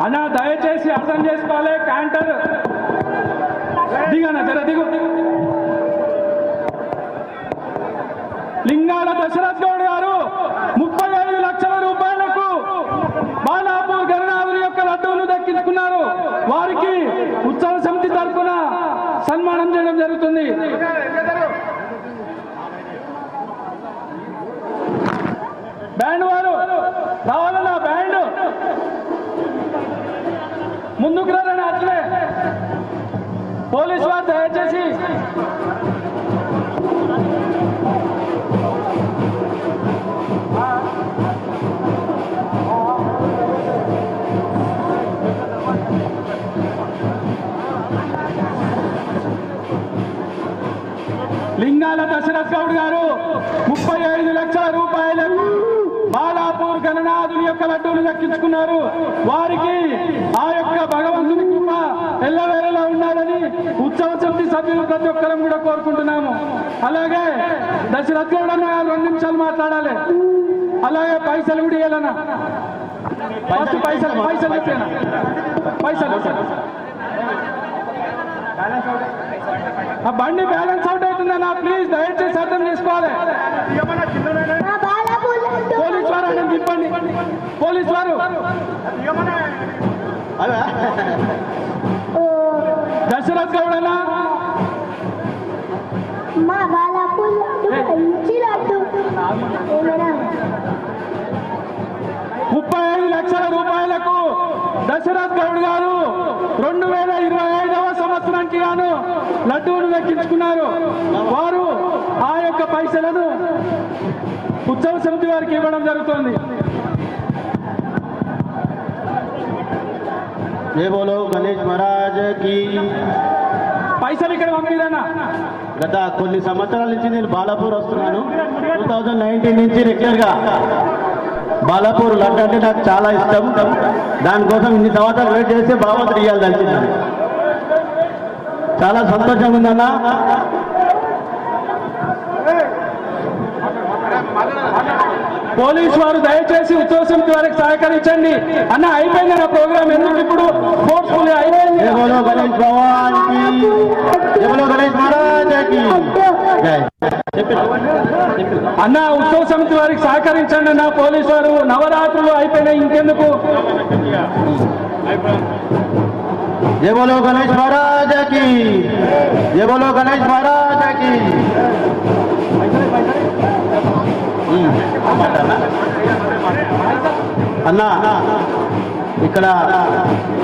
అన్న దయచేసి అర్థం చేసుకోవాలి. క్యాంటర్ దిగనా, జర దిగు. లింగాల దశరథ్ గౌడ్ గారు 35 లక్షల రూపాయలకు బాలాపూర్ గణనాథుని యొక్క లడ్డూలు దక్కించుకున్నారు. వారికి ఉత్సవ సమితి తరఫున సన్మానం చేయడం జరుగుతుంది. బ్యాండ్ వారు రావాలన్నా, బ్యాండ్ ముందుకు రాలని అట్లే. పోలీసు వారు దయచేసి లింగాల దశరథ్ గౌడ్ గారు 35 లక్షల రూపాయలకు బాలాపూర్ గణనాథుని యొక్క లడ్డూలు దక్కించుకున్నారు. వారికి ఆ యొక్క భగవంతుని కృప ఎల్లవేళలా ఉండాలని ఉత్సవ సమితి సభ్యులు ప్రతి ఒక్కరం కూడా కోరుకుంటున్నాము. అలాగే దశరథ్ గౌడ్ అన్న 2 నిమిషాలు మాట్లాడాలి. అలాగే పైసలు కూడా ఇవ్వాలన్నా. ఫస్ట్ పైసలు ఇచ్చేనా, పైసలు ఆ బండి బ్యాలెన్స్ అవుట్ అవుతుందన్నా, ప్లీజ్ దయచేసి అర్థం చేసుకోవాలి. పోలీస్ వారు అని తిప్పండి. పోలీస్ వారు దశరథ్ గౌడ్ అన్న 35 లక్షల రూపాయలకు దశరథ్ గౌడ్ గారు 2025వ సంవత్సరానికి గాను లడ్డూలు దక్కించుకున్నారు. వారు ఆ యొక్క పైసలను ఉత్సవ సమితి వారికి ఇవ్వడం జరుగుతుంది. జై బోలో గణేష్ మహారాజ్ కి. పైసలు ఇక్కడ పంపిరన్నా. గత కొన్ని సంవత్సరాల నుంచి నేను బాలాపూర్ వస్తున్నాను. 2019 నుంచి రెగ్యులర్ గా బాలాపూర్ లడ్డు అంటే నాకు చాలా ఇష్టం. దానికోసం ఇన్ని సంవత్సరాలు వెయిట్ చేస్తే భగవంతుడు ఇవ్వాలి తెలిసిందని చాలా సంతోషంగా ఉందన్న. పోలీసు వారు దయచేసి ఉత్సవ సమితి వారికి సహకరించండి. అన్న అయిపోయింది నా ప్రోగ్రామ్, ఎందుకు ఇప్పుడు ఫోర్స్ఫుల్ అయిపోయింది. జై బోలో గణేష్ భగవాన్ కి, జై బోలో గణేష్ మహారాజ్ కి. అన్న ఉత్సవ సమితి వారికి సహకరించండి అన్న. పోలీసు వారు నవరాత్రులు అయిపోయినాయి, ఇంకెందుకు. జై బోలో గణేష్ మహారాజ్ కి, జై బోలో గణేష్ మహారాజ్ కి. అన్నా ఇక్కడ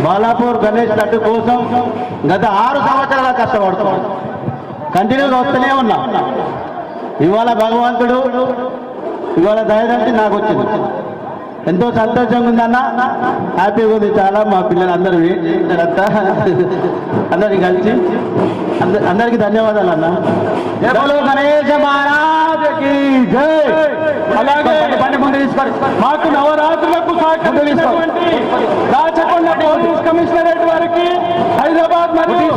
బాలాపూర్ గణేష్ లడ్డు కోసం గత 6 సంవత్సరాల కష్టపడుతున్నాం. కంటిన్యూగా వస్తూనే ఉన్నా. ఇవాళ భగవంతుడు ఇవాళ దయదంటే నాకు వచ్చింది. ఎంతో సంతోషంగా ఉందన్న, హ్యాపీగా ఉంది చాలా. మా పిల్లలు అందరూ అంతా అందరికి కలిసి అందరికీ ధన్యవాదాలు అన్న. జై బోలో గణేష్ మహారాజ్కి జై. అలాగే మాకు నవరాత్రులకు సహకరించినటువంటి రాచకొండ పోలీస్ కమిషనరేట్ వారికి, హైదరాబాద్ మరియు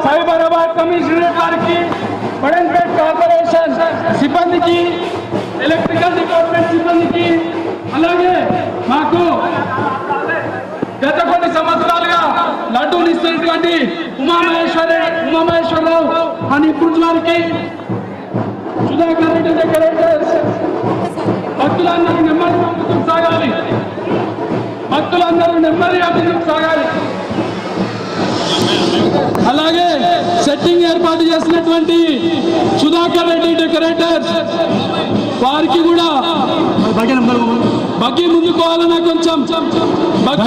సైబరాబాద్ కమిషనరేట్ వారికి, బడన్పేట్ కార్పొరేషన్ సిబ్బందికి, ఎలక్ట్రికల్ డిపార్ట్మెంట్ సిబ్బందికి, అలాగే మాకు గత కొన్ని సంవత్సరాలుగా లడ్డూలు ఇస్తున్నటువంటి ఉమామహేశ్వరరావు అని ఇప్పుడు వారికి, సుధాకర్ రెడ్డి డెకరేటర్స్, భక్తులందరూ నెమ్మదిగా ముందుకు సాగాలి. భక్తులందరూ నెమ్మదిగా ముందుకు సాగాలి. అలాగే సెట్టింగ్ ఏర్పాటు చేసినటువంటి సుధాకర్ రెడ్డి డెకరేటర్స్ వారికి కూడా బగ్గి ముందుకోవాలన్నా కొంచెం